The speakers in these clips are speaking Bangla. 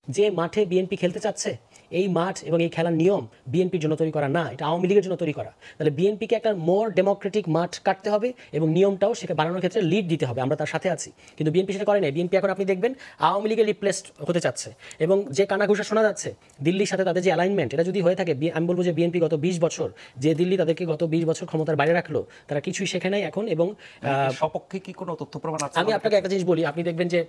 যে মাঠে বিএনপি খেলতে চাচ্ছে এই মাঠ এবং এই খেলার নিয়ম বিএনপির জন্য তৈরি করা না, এটা আওয়ামী লীগের জন্য তৈরি করা। তাহলে বিএনপিকে একটা মোর ডেমোক্রেটিক মাঠ কাটতে হবে এবং নিয়মটাও সেটা বানানোর ক্ষেত্রে লিড দিতে হবে, আমরা তার সাথে আছি। কিন্তু বিএনপি সেটা করে নাই। বিএনপি এখন আপনি দেখবেন আওয়ামী লীগের রিপ্লেসড হতে চাচ্ছে এবং যে কানাঘুষা শোনা যাচ্ছে দিল্লির সাথে তাদের যে অ্যালাইনমেন্ট, এটা যদি হয়ে থাকে, আমি বলবো যে বিএনপি গত 20 বছর যে দিল্লি তাদেরকে গত 20 বছর ক্ষমতার বাইরে রাখলো, তারা কিছুই শেখে নাই এখন। এবং সপক্ষে কি কোনো তথ্য প্রমাণ আছে? আমি আপনাকে একটা জিনিস বলি, আপনি দেখবেন যে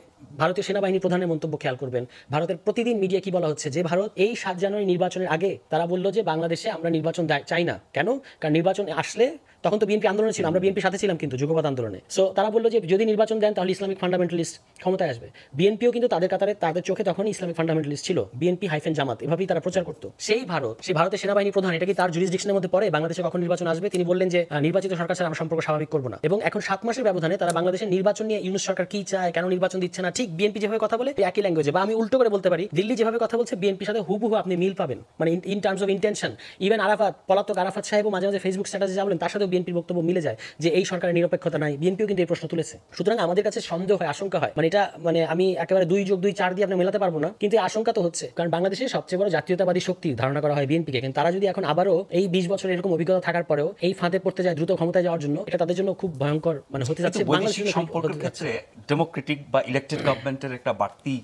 ভারতীয় সেনাবাহিনী প্রধানের মন্তব্য খেয়াল করবেন, ভারতের প্রতিদিন মিডিয়া কি বলা হচ্ছে যে ভারত এই 7 জানুয়ারি নির্বাচনের আগে তারা বললো যে বাংলাদেশে আমরা নির্বাচন চাই না। কেন? কারণ নির্বাচন আসলে তখন তো বিএনপি আন্দোলনে ছিল, আমরা বিএনপির সাথে ছিলাম কিন্তু যুগপৎ আন্দোলনে। সো তারা বললো যে যদি নির্বাচন দেন তাহলে ইসলামিক ফান্ডামেন্টালিস্ট ক্ষমতায় আসবে। বিএনপিও কিন্তু তাদের কাতারে তাদের চোখে তখন ইসলামিক ফান্ডামেন্টালিস্ট ছিল, বিএনপি হাইফেন জামাত, এভাবেই তারা প্রচার করতো। সেই ভারতের সেনাবাহিনী প্রধান, এটা কি তার জুরিসডিকশনের মধ্যে পড়ে বাংলাদেশে কখন নির্বাচন আসবে? তিনি বললেন যে নির্বাচিত সরকার ছাড়া আমরা সম্পর্ক স্বাভাবিক করবো না। এবং এখন 7 মাসের ব্যবধানে তারা বাংলাদেশের নির্বাচন নিয়ে ইউনূস সরকার কি চায়, কেন নির্বাচন দিচ্ছে না, ঠিক বিএনপি যেভাবে কথা বলে একই ল্যাঙ্গুয়েজে, বা আমি উল্টো করে বলতে পারি দিল্লি যেভাবে কথা বলছে বিএনপির সাথে হুবহু আপনি মিল পাবেন, মানে in terms of intention. Even পলাতক আরাফাত সাহেবও মাঝে মাঝে ফেসবুক স্ট্যাটাসে যা বলেন তার সাথেও বিএনপির বক্তব্য মিলে যায় যে এই সরকারের নিরপেক্ষতা নাই। বিএনপিও কিন্তু এই প্রশ্ন তুলেছে। সুতরাং আমাদের কাছে সন্দেহ হয়, আশঙ্কা হয়, মানে এটা মানে আমি একেবারে 2+2=4 দিয়ে আপনি মেলাতে পারবো না, কিন্তু আশঙ্কা তো হচ্ছে। কারণ বাংলাদেশের সবচেয়ে বড় জাতীয়তাবাদী শক্তি ধারণা করা হয় বিএনপিকে, কিন্তু তারা যদি এখন আবারও এই 20 বছর এরকম অভিজ্ঞতা থাকার পরেও এই ফাঁদে পড়তে যায় দ্রুত ক্ষমতায় যাওয়ার জন্য, এটা তাদের জন্য খুব ভয়ঙ্কর মানে হতে যাচ্ছে। বাংলাদেশের সম্পর্কের ক্ষেত্রে ডেমোক্রেটিক বা ইলেক্টেড গভর্নমেন্টের একটা বাড়তি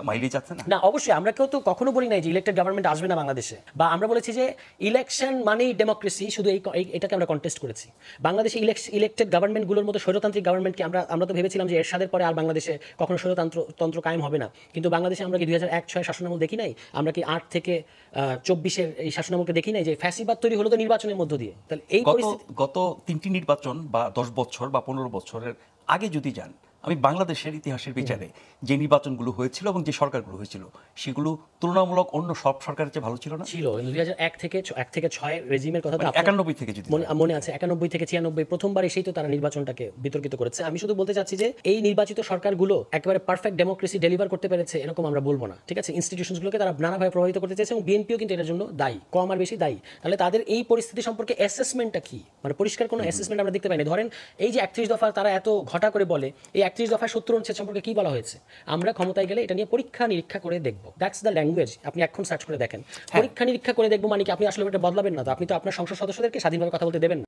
মাইলেজ আছে না? না, অবশ্যই। আমরা কেউ তো কখনো বলি নাই যে ইলেক্টেড গভর্নমেন্ট আসবে না বাংলাদেশে, বা আমরা বলেছি যে ইলেকশন মানেই ডেমোক্রেসি, শুধু এটাকে আমরা কন্টেস্ট করেছি। বাংলাদেশে ইলেক্টেড গভর্নমেন্টগুলোর মতো স্বৈরতান্ত্রিক গভর্নমেন্টকে আমরা তো ভেবেছিলাম যে এরশাদের পরে আর বাংলাদেশে কখনো স্বৈরতন্ত্র কায়েম হবে না। কিন্তু বাংলাদেশে আমরা কি 2001-06 শাসনামল দেখি নাই? আমরা কি 8 থেকে 24-এর এই শাসনামলকে দেখি নাই যে ফ্যাসিবাদ তৈরি হলো তো নির্বাচনের মধ্য দিয়ে? তাহলে এই গত 3টি নির্বাচন বা 10 বছর বা 15 বছরের আগে যদি যান, আমি বাংলাদেশের ইতিহাসের বিচারে যে নির্বাচনগুলো হয়েছিল এবং যে সরকারগুলো হয়েছিল সেগুলো তুলনামূলক অন্য সব সরকারের চেয়ে ভালো ছিল না? ছিল। 2001 থেকে 6 রেজিমের কথা তো 91 থেকে যদি মনে আছে, 91 থেকে 96 প্রথমবার এসেই তো তারা নির্বাচনটাকে বিতর্কিত করেছে। আমি শুধু বলতে চাচ্ছি যে এই নির্বাচিত সরকারগুলো একেবারে পারফেক্ট ডেমোক্রেসি ডেলিভার করতে পেরেছে এরকম আমরা বলবো না, ঠিক আছে? ইনস্টিটিউশনগুলোকে তারা নানাভাবে প্রভাবিত করতে চেয়েছে এবং বিএনপিও কিন্তু এটার জন্য দায়ী, কম আর বেশি দায়ী। তাহলে তাদের এই পরিস্থিতি সম্পর্কে অ্যাসেসমেন্টটা কি? মানে পরিষ্কার কোনো অ্যাসেসমেন্ট আমরা দেখতে পাইনি। ধরেন এই যে 31 দফা তারা এত ঘটা করে বলে, এই 31 দফায় 70 অনুচ্ছেদ সম্পর্কে কি বলা হয়েছে? আমরা ক্ষমতায় গেলে এটা নিয়ে পরীক্ষা নিরীক্ষা করে দেখবো। That's the language. আপনি এখন সার্চ করে দেখেন, পরীক্ষা নিরীক্ষা করে দেখবো মানে কি আপনি আসলে এটা বদলাবেন না তো? আপনি তো আপনার সংসদ সদস্যদেরকে স্বাধীনভাবে কথা বলতে দেবেন না।